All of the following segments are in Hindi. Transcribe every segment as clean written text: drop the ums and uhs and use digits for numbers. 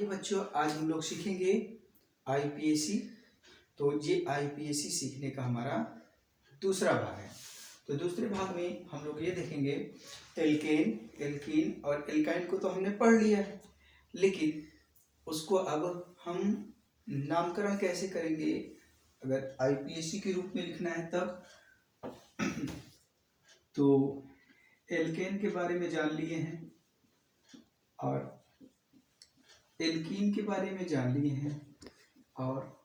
आइए बच्चों, आज हम लोग सीखेंगे आईपीएसी। तो ये आईपीएसी सीखने का हमारा दूसरा भाग है। तो दूसरे भाग में हम लोग ये देखेंगे एल्केन, एल्कीन और एल्काइन को तो हमने पढ़ लिया है, लेकिन उसको अब हम नामकरण कैसे करेंगे अगर आईपीएसी के रूप में लिखना है तब। तो एल्केन के बारे में जान लिए हैं और एल्कीन के बारे में जान लिए हैं और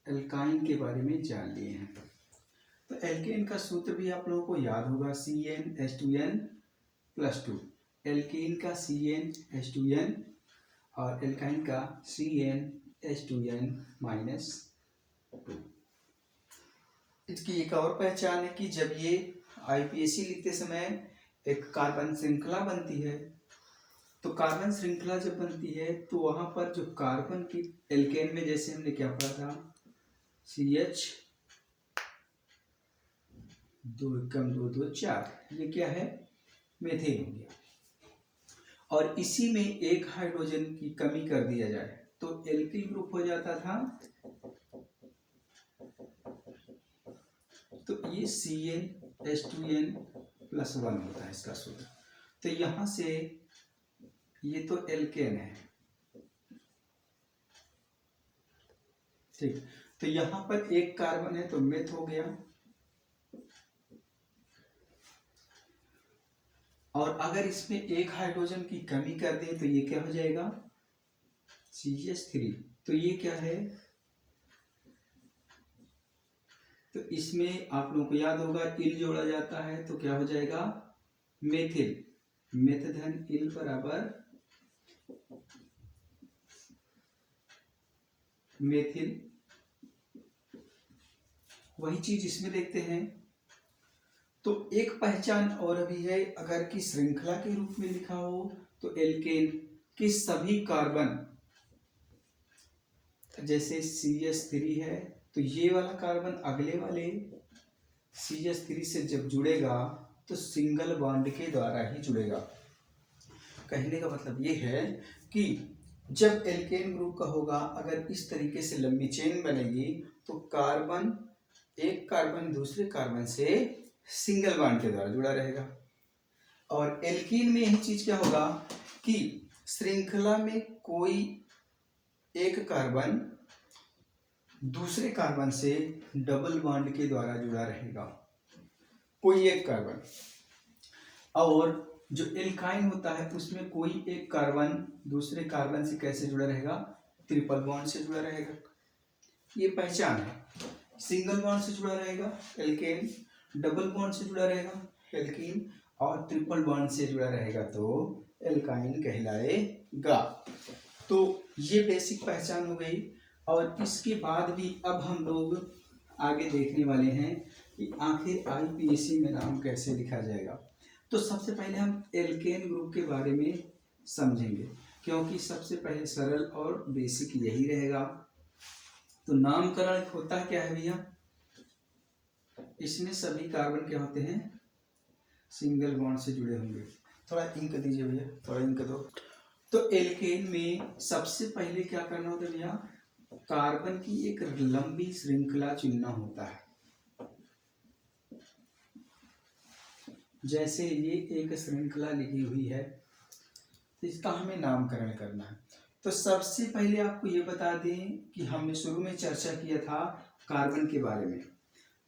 एल्काइन के बारे में जान लिए हैं। तो एल्केन का सूत्र भी आप लोगों को याद होगा, CnH2n+2। एल्कीन का CnH2n और एल्काइन का CnH2n-2। इसकी एक और पहचान है कि जब ये आईपीएसी लिखते समय एक कार्बन श्रृंखला बनती है, तो कार्बन श्रृंखला जब बनती है तो वहां पर जो कार्बन की एल्केन में जैसे हमने क्या पढ़ा था, CH 2 + 2 2 4, ये क्या है, मेथेन हो गया। और इसी में एक हाइड्रोजन की कमी कर दिया जाए तो एल्किल ग्रुप हो जाता था। तो ये CnH2n+1 होता है इसका सूत्र। तो यहां से ये तो एल्केन है, ठीक। तो यहां पर एक कार्बन है तो मेथ हो गया, और अगर इसमें एक हाइड्रोजन की कमी कर दें तो ये क्या हो जाएगा, CH3। तो ये क्या है, तो इसमें आप लोगों को याद होगा इल जोड़ा जाता है तो क्या हो जाएगा, मेथिल। मेथ धन इल बराबर मेथिल। वही चीज इसमें देखते हैं। तो एक पहचान और भी है, अगर कि श्रृंखला के रूप में लिखा हो तो एल्केन के सभी कार्बन, जैसे CH3 है तो ये वाला कार्बन अगले वाले CH3 से जब जुड़ेगा तो सिंगल बॉन्ड के द्वारा ही जुड़ेगा। कहने का मतलब ये है कि जब एल्केन ग्रुप का होगा, अगर इस तरीके से लंबी चेन बनेगी तो कार्बन, एक कार्बन दूसरे कार्बन से सिंगल बॉन्ड के द्वारा जुड़ा रहेगा। और एल्कीन में यही चीज क्या होगा कि श्रृंखला में कोई एक कार्बन दूसरे कार्बन से डबल बॉन्ड के द्वारा जुड़ा रहेगा, कोई एक कार्बन। और जो एल्काइन होता है उसमें कोई एक कार्बन दूसरे कार्बन से कैसे जुड़ा रहेगा, ट्रिपल बॉन्ड से जुड़ा रहेगा। ये पहचान है, सिंगल बॉन्ड से जुड़ा रहेगा एल्केन, डबल बॉन्ड से जुड़ा रहेगा एल्कीन, और ट्रिपल बॉन्ड से जुड़ा रहेगा तो एल्काइन कहलाएगा। तो ये बेसिक पहचान हो गई। और इसके बाद भी अब हम लोग आगे देखने वाले हैं कि आखिर आईपीएसी में नाम कैसे लिखा जाएगा। तो सबसे पहले हम एल्केन ग्रुप के बारे में समझेंगे, क्योंकि सबसे पहले सरल और बेसिक यही रहेगा। तो नामकरण होता क्या है भैया, इसमें सभी कार्बन क्या होते हैं, सिंगल बॉन्ड से जुड़े होंगे। थोड़ा इंक दीजिए भैया, थोड़ा इंक दो। तो एल्केन में सबसे पहले क्या करना होता है भैया, कार्बन की एक लंबी श्रृंखला चुनना होता है। जैसे ये एक श्रृंखला लिखी हुई है तो इसका हमें नामकरण करना है। तो सबसे पहले आपको ये बता दें कि हमने शुरू में चर्चा किया था कार्बन के बारे में।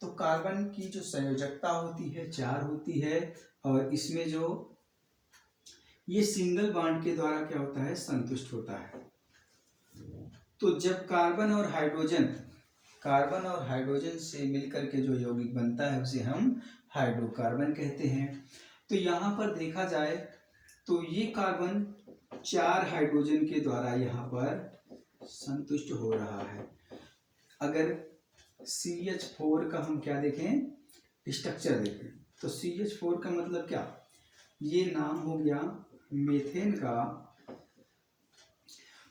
तो कार्बन की जो संयोजकता होती है 4 होती है, और इसमें जो ये सिंगल बॉन्ड के द्वारा क्या होता है, संतुष्ट होता है। तो जब कार्बन और हाइड्रोजन से मिलकर के जो यौगिक बनता है उसे हम हाइड्रोकार्बन कहते हैं। तो यहाँ पर देखा जाए तो ये कार्बन 4 हाइड्रोजन के द्वारा यहाँ पर संतुष्ट हो रहा है। अगर CH4 का हम क्या देखें, स्ट्रक्चर देखें, तो CH4 का मतलब क्या, ये नाम हो गया मेथेन का।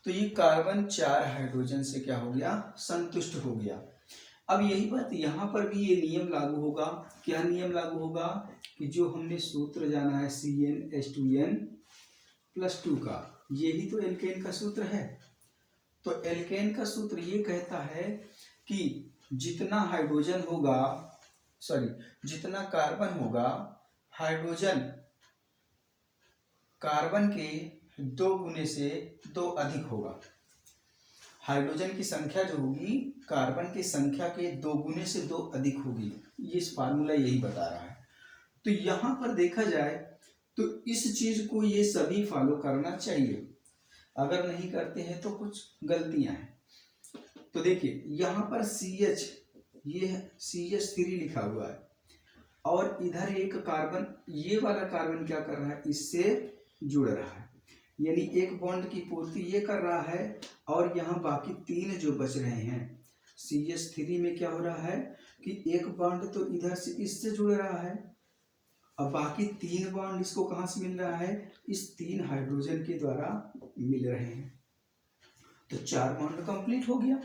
तो ये कार्बन 4 हाइड्रोजन से क्या हो गया, संतुष्ट हो गया। अब यही बात यहाँ पर भी ये नियम लागू होगा। क्या नियम लागू होगा कि जो हमने सूत्र जाना है CnH2n+2 का, यही तो एल्केन का सूत्र है। तो एल्केन का सूत्र ये कहता है कि जितना हाइड्रोजन होगा, जितना कार्बन होगा, हाइड्रोजन कार्बन के 2 गुने से 2 अधिक होगा। हाइड्रोजन की संख्या जो होगी कार्बन की संख्या के 2 गुने से 2 अधिक होगी। ये इस फार्मूला यही बता रहा है। तो यहां पर देखा जाए तो इस चीज को ये सभी फॉलो करना चाहिए, अगर नहीं करते हैं तो कुछ गलतियां हैं। तो देखिए यहाँ पर CH, ये CH3 लिखा हुआ है और इधर एक कार्बन, ये वाला कार्बन क्या कर रहा है, इससे जुड़ रहा है, यानी एक बॉन्ड की पूर्ति ये कर रहा है। और यहाँ बाकी 3 जो बच रहे हैं CH3 में क्या हो रहा है कि एक बॉन्ड तो इधर से इससे जुड़ रहा है, अब बाकी 3 बॉन्ड इसको कहाँ से मिल रहा है, इस 3 हाइड्रोजन के द्वारा मिल रहे हैं। तो 4 बॉन्ड कंप्लीट हो गया।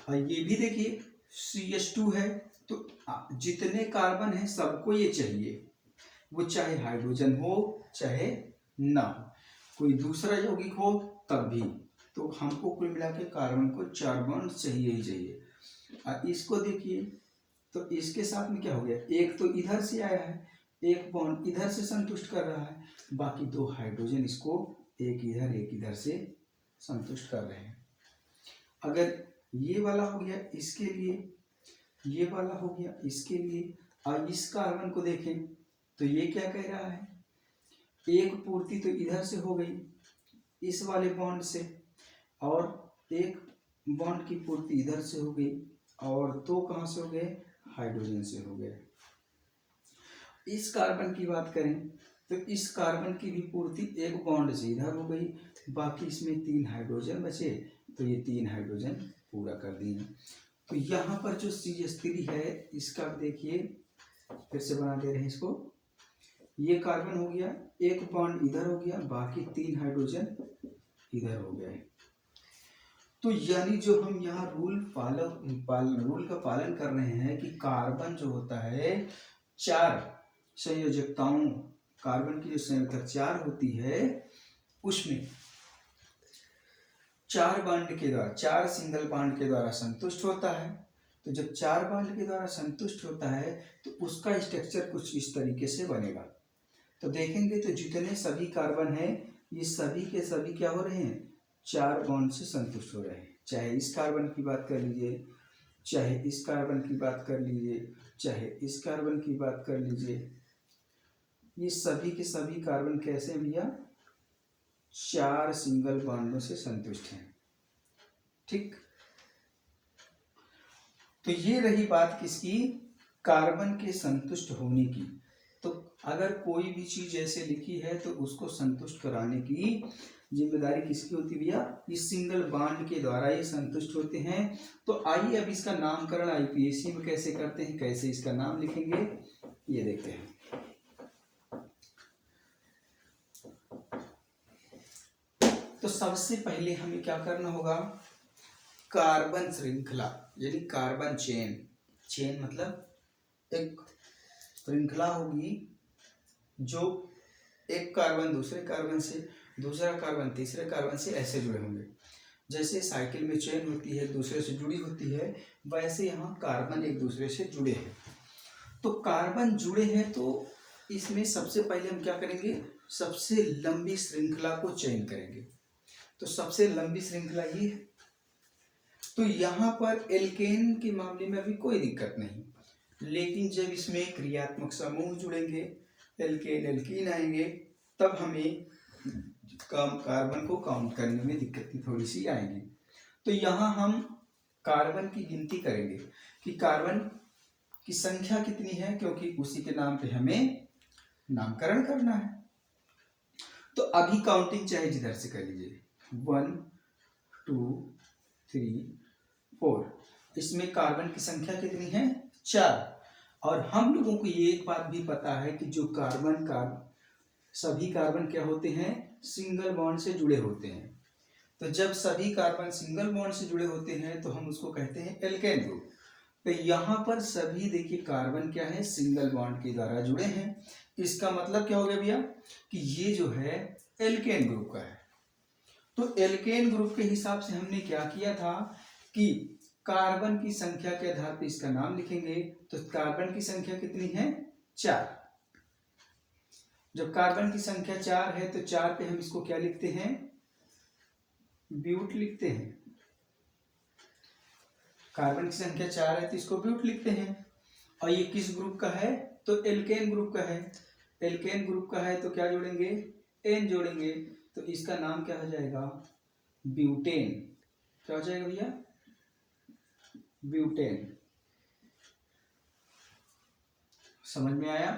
और ये भी देखिए CH2 है, तो जितने कार्बन है सबको ये चाहिए, वो चाहे हाइड्रोजन हो चाहे ना हो, कोई दूसरा यौगिक हो तब भी। तो हमको कुल मिला के कार्बन को 4 बॉन्ड चाहिए ही चाहिए। और इसको देखिए तो इसके साथ में क्या हो गया, एक तो इधर से आया है, एक बॉन्ड इधर से संतुष्ट कर रहा है, बाकी 2 हाइड्रोजन इसको एक इधर से संतुष्ट कर रहे हैं। अगर ये वाला हो गया इसके लिए, ये वाला हो गया इसके लिए, और इस कार्बन को देखें तो ये क्या कह रहा है, एक पूर्ति तो इधर से हो गई इस वाले बॉन्ड से, और एक बॉन्ड की पूर्ति इधर से हो गई, और 2 कहाँ से हो गए, हाइड्रोजन से हो गए। इस कार्बन की बात करें तो इस कार्बन की भी पूर्ति एक बॉन्ड से इधर हो गई, बाकी इसमें 3 हाइड्रोजन बचे, तो ये 3 हाइड्रोजन पूरा कर दिए। तो यहाँ पर जो CH3 है इसका देखिए, फिर से बना दे रहे हैं इसको, ये कार्बन हो गया, एक बॉन्ड इधर हो गया, बाकी 3 हाइड्रोजन इधर हो गए। तो यानी जो हम यहाँ रूल का पालन कर रहे हैं कि कार्बन जो होता है 4 संयोजकताओं, कार्बन की जो संयोजकता 4 होती है उसमें 4 बॉन्ड के द्वारा, 4 सिंगल बॉन्ड के द्वारा संतुष्ट होता है। तो जब 4 बॉन्ड के द्वारा संतुष्ट होता है तो उसका स्ट्रक्चर कुछ इस तरीके से बनेगा। तो देखेंगे तो जितने सभी कार्बन है ये सभी के सभी क्या हो रहे हैं, 4 बॉन्ड से संतुष्ट हो रहे हैं। चाहे इस कार्बन की बात कर लीजिए, चाहे इस कार्बन की बात कर लीजिए, चाहे इस कार्बन की बात कर लीजिए, ये सभी के सभी कार्बन कैसे हैं भैया, 4 सिंगल बॉन्डों से संतुष्ट हैं। ठीक, तो ये रही बात किसकी, कार्बन के संतुष्ट होने की। तो अगर कोई भी चीज ऐसे लिखी है तो उसको संतुष्ट कराने की जिम्मेदारी किसकी होती है भैया, इस सिंगल बॉन्ड के द्वारा ये संतुष्ट होते हैं। तो आइए अब इसका नामकरण IUPAC में कैसे करते हैं, कैसे इसका नाम लिखेंगे ये देखते हैं। तो सबसे पहले हमें क्या करना होगा, कार्बन श्रृंखला यानी कार्बन चेन मतलब एक श्रृंखला होगी जो एक कार्बन दूसरे कार्बन से, दूसरा कार्बन तीसरे कार्बन से ऐसे जुड़े होंगे। जैसे साइकिल में चेन होती है दूसरे से जुड़ी होती है, वैसे यहाँ कार्बन एक दूसरे से जुड़े हैं। तो कार्बन जुड़े हैं तो इसमें सबसे पहले हम क्या करेंगे, सबसे लंबी श्रृंखला को चयन करेंगे। तो सबसे लंबी श्रृंखला ये है। तो यहाँ पर एल्केन के मामले में अभी कोई दिक्कत नहीं, लेकिन जब इसमें क्रियात्मक समूह जुड़ेंगे, एल्केन एल्कीन आएंगे, तब हमें कार्बन को काउंट करने में दिक्कत थोड़ी सी आएगी। तो यहाँ हम कार्बन की गिनती करेंगे कि कार्बन की संख्या कितनी है, क्योंकि उसी के नाम पे हमें नामकरण करना है। तो अभी काउंटिंग चाहे जिधर से कर लीजिए, 1 2 3 4, इसमें कार्बन की संख्या कितनी है, 4। और हम लोगों को ये एक बात भी पता है कि जो कार्बन का सभी कार्बन क्या होते हैं, सिंगल बॉन्ड से जुड़े होते हैं। तो जब सभी कार्बन सिंगल बॉन्ड से जुड़े होते हैं तो हम उसको कहते हैं एल्केन ग्रुप। तो यहाँ पर सभी देखिए कार्बन क्या है, सिंगल बॉन्ड के द्वारा जुड़े हैं। इसका मतलब क्या हो गया भैया कि ये जो है एल्केन ग्रुप का है। तो एल्केन ग्रुप के हिसाब से हमने क्या किया था कि कार्बन की संख्या के आधार पर इसका नाम लिखेंगे। तो कार्बन की संख्या कितनी है? 4। जब कार्बन की संख्या 4 है तो 4 पे हम इसको क्या लिखते हैं? ब्यूट लिखते हैं। कार्बन की संख्या 4 है तो इसको ब्यूट लिखते हैं। और ये किस ग्रुप का है? तो एल्केन ग्रुप का है। एल्केन ग्रुप का है तो क्या जोड़ेंगे? एन जोड़ेंगे। तो इसका नाम क्या हो जाएगा? ब्यूटेन। क्या हो जाएगा भैया? ब्यूटेन। समझ में आया?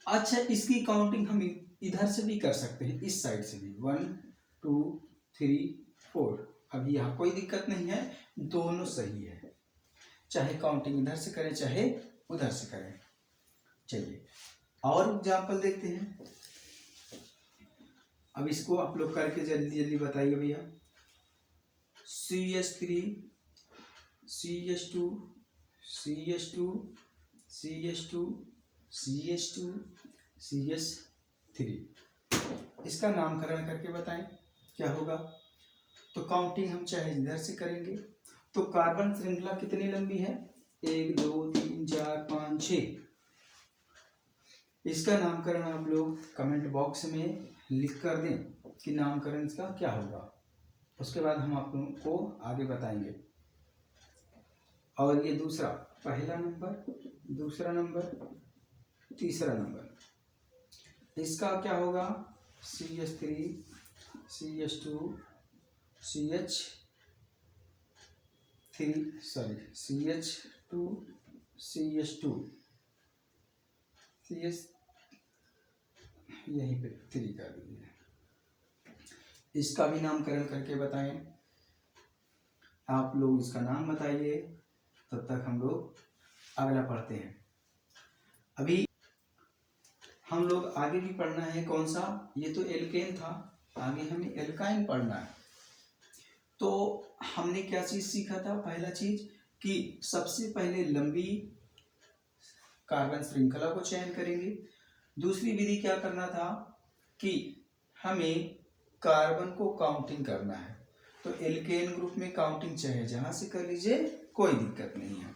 अच्छा, इसकी काउंटिंग हम इधर से भी कर सकते हैं, इस साइड से भी। 1 2 3 4। अभी यहाँ कोई दिक्कत नहीं है, दोनों सही है। चाहे काउंटिंग इधर से करें चाहे उधर से करें। चलिए और एग्जाम्पल देखते हैं। अब इसको आप लोग करके जल्दी जल्दी बताइए भैया। CH3 CH2 CH2 CH2 CH2 CH3, इसका नामकरण करके बताएं क्या होगा। तो काउंटिंग हम चाहे इधर से करेंगे। तो कार्बन श्रृंखला कितनी लंबी है? 1 2 3 4 5 6। इसका नामकरण आप लोग कमेंट बॉक्स में लिख कर दें कि नामकरण इसका क्या होगा। उसके बाद हम आप लोगों को आगे बताएंगे। और ये दूसरा, पहला नंबर, दूसरा नंबर, तीसरा नंबर, इसका क्या होगा? CH3 CH2 CH2 CH2 यहीं पे 3 कर दीजिए। इसका भी नामकरण करके बताएं। आप लोग इसका नाम बताइए, तब तक हम लोग अगला पढ़ते हैं। अभी हम लोग आगे भी पढ़ना है। कौन सा? ये तो एल्केन था, आगे हमें एल्काइन पढ़ना है। तो हमने क्या चीज सीखा था? पहला चीज कि सबसे पहले लंबी कार्बन श्रृंखला को चयन करेंगे। दूसरी विधि क्या करना था कि हमें कार्बन को काउंटिंग करना है। तो एल्केन ग्रुप में काउंटिंग चाहे जहां से कर लीजिए, कोई दिक्कत नहीं है।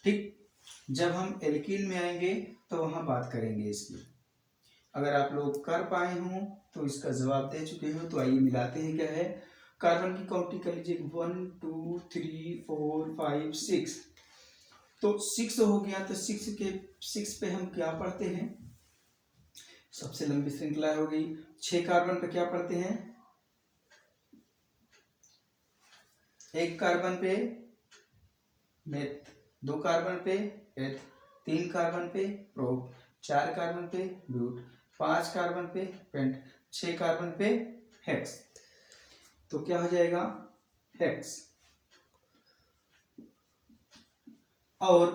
ठीक, जब हम एल्कीन में आएंगे तो वहां बात करेंगे इसकी। अगर आप लोग कर पाए हों तो इसका जवाब दे चुके हो, तो आइए मिलाते हैं। क्या है? कार्बन की काउंटिंग कर लीजिए। 1 2 3 4 5 6। तो 6 हो गया। तो 6 पे हम क्या पढ़ते हैं? सबसे लंबी श्रृंखला हो गई। 6 कार्बन पे क्या पढ़ते हैं? 1 कार्बन पे मेथ, 2 कार्बन पे एथ, 3 कार्बन पे प्रोप, 4 कार्बन पे ब्यूट, 5 कार्बन पे पेंट, 6 कार्बन पे हेक्स। तो क्या हो जाएगा? हेक्स। और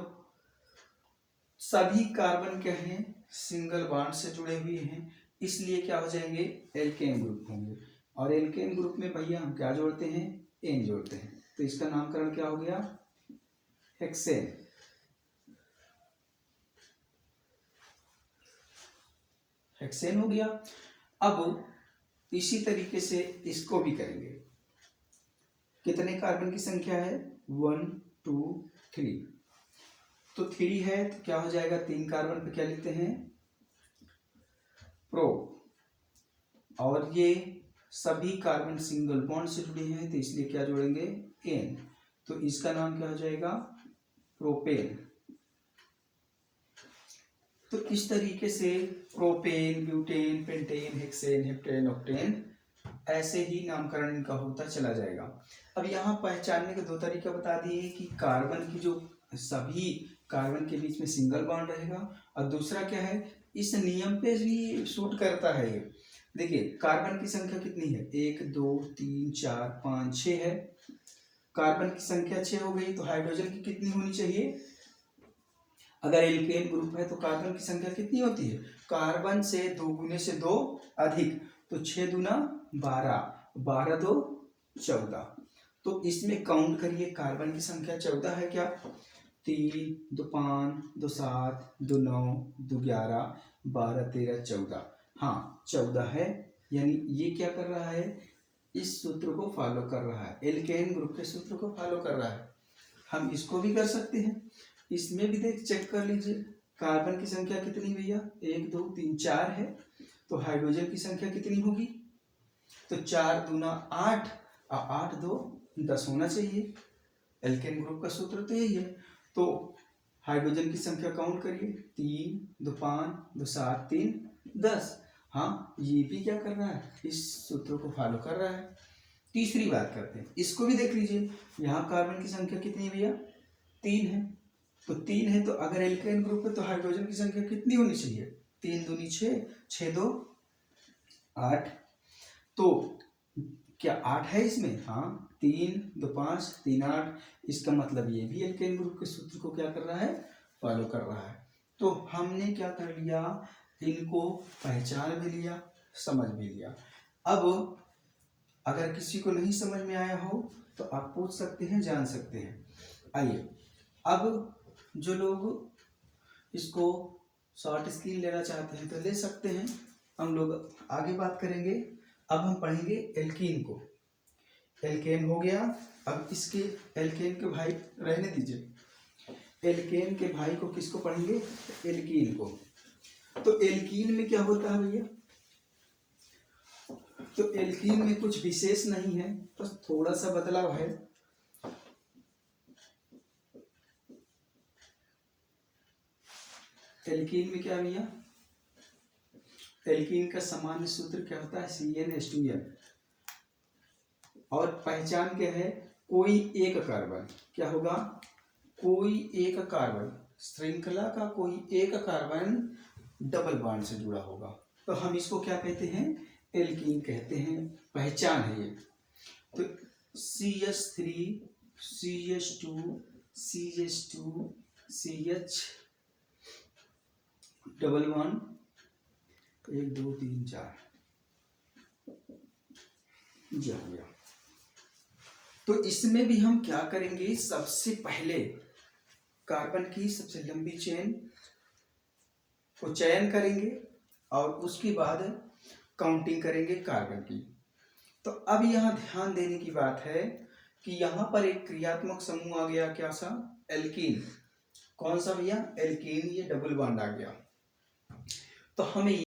सभी कार्बन क्या हैं? सिंगल बॉन्ड से जुड़े हुए हैं, इसलिए क्या हो जाएंगे? एल्केन ग्रुप होंगे। और एल्केन ग्रुप में भैया हम क्या जोड़ते हैं? एन जोड़ते हैं। तो इसका नामकरण क्या हो गया? हेक्सेन। हेक्सेन हो गया। अब इसी तरीके से इसको भी करेंगे। कितने कार्बन की संख्या है? 1 2 3। तो 3 है तो क्या हो जाएगा? 3 कार्बन पे क्या लिखते हैं? प्रो। और ये सभी कार्बन सिंगल बॉन्ड से जुड़े हैं, तो इसलिए क्या जोड़ेंगे? एन। तो इसका नाम क्या हो जाएगा? प्रोपेन। तो इस तरीके से propane, butane, pentane, hexane, heptane, octane, ऐसे ही नामकरण इनका होता चला जाएगा। अब यहाँ पहचानने के 2 तरीका बता दिए कि कार्बन की जो सभी कार्बन के बीच में सिंगल बॉन्ड रहेगा, और दूसरा क्या है, इस नियम पे भी सूट करता है ये। देखिए कार्बन की संख्या कितनी है? 1 2 3 4 5 6 है। कार्बन की संख्या 6 हो गई, तो हाइड्रोजन की कितनी होनी चाहिए? अगर एल्केन ग्रुप है तो कार्बन की संख्या कितनी होती है? कार्बन से 2 गुने से 2 अधिक, तो 6 दूना 12, 12 2 14। तो इसमें काउंट करिए, कार्बन की संख्या 14 है क्या? 3 2 5 2 7 2 9 2 11 12 13 14। हाँ 14 है। यानी ये क्या कर रहा है, इस सूत्र को फॉलो कर रहा है, एल्केन ग्रुप के सूत्र को फॉलो कर रहा है। हम इसको भी कर सकते हैं, इसमें भी देख चेक कर लीजिए, कार्बन की संख्या कितनी भैया, 1 2 3 4 है, तो हाइड्रोजन की संख्या कितनी होगी, तो 4 दूना 8 और 8 2 10 होना चाहिए। एल्केन ग्रुप का सूत्र तो यही है। तो हाइड्रोजन की संख्या काउंट करिए, 3 2 5 2 7 3 10। हाँ, ये भी क्या कर रहा है, इस सूत्र को फॉलो कर रहा है। तीसरी बात करते हैं, इसको भी देख लीजिए, यहाँ कार्बन की संख्या कितनी है भैया, 3 है, तो 3 है, तो अगर एल्केन ग्रुप है तो हाइड्रोजन की संख्या कितनी होनी चाहिए, 3 दूनी 6, 6 2 8। तो क्या 8 है इसमें, हाँ, 3 2 5 3 8, इसका मतलब ये भी एल्केन ग्रुप के सूत्र को क्या कर रहा है, फॉलो कर रहा है। तो हमने क्या कर लिया, इनको पहचान भी लिया, समझ भी लिया। अब अगर किसी को नहीं समझ में आया हो तो आप पूछ सकते हैं, जान सकते हैं। आइए, अब जो लोग इसको शॉर्ट स्क्रीन लेना चाहते हैं तो ले सकते हैं, हम लोग आगे बात करेंगे। अब हम पढ़ेंगे एल्कीन को। एल्केन हो गया, अब इसके एल्केन के भाई रहने दीजिए, एल्केन के भाई को किसको पढ़ेंगे, एल्कीन को। तो एल्कीन में क्या होता है भैया, तो एल्कीन में कुछ विशेष नहीं है, बस थोड़ा सा बदलाव है। एल्कीन में क्या भैया, एल्कीन का सामान्य सूत्र क्या होता है, CnH2n, और पहचान क्या है, कोई एक कार्बन, क्या होगा, कोई एक कार्बन, श्रृंखला का कोई एक कार्बन डबल बॉन्ड से जुड़ा होगा, तो हम इसको क्या कहते हैं, एल्कीन कहते हैं, पहचान है ये। तो CH3 CH2 CH2 CH double bond 1 2 3 4 जा गया। तो इसमें भी हम क्या करेंगे, सबसे पहले कार्बन की सबसे लंबी चेन को चयन करेंगे और उसके बाद काउंटिंग करेंगे कार्बन की। तो अब यहाँ ध्यान देने की बात है कि यहाँ पर एक क्रियात्मक समूह आ गया, क्या सा, एल्कीन। कौन सा भैया, एल्कीन, ये डबल बॉन्ड आ गया। तो हमें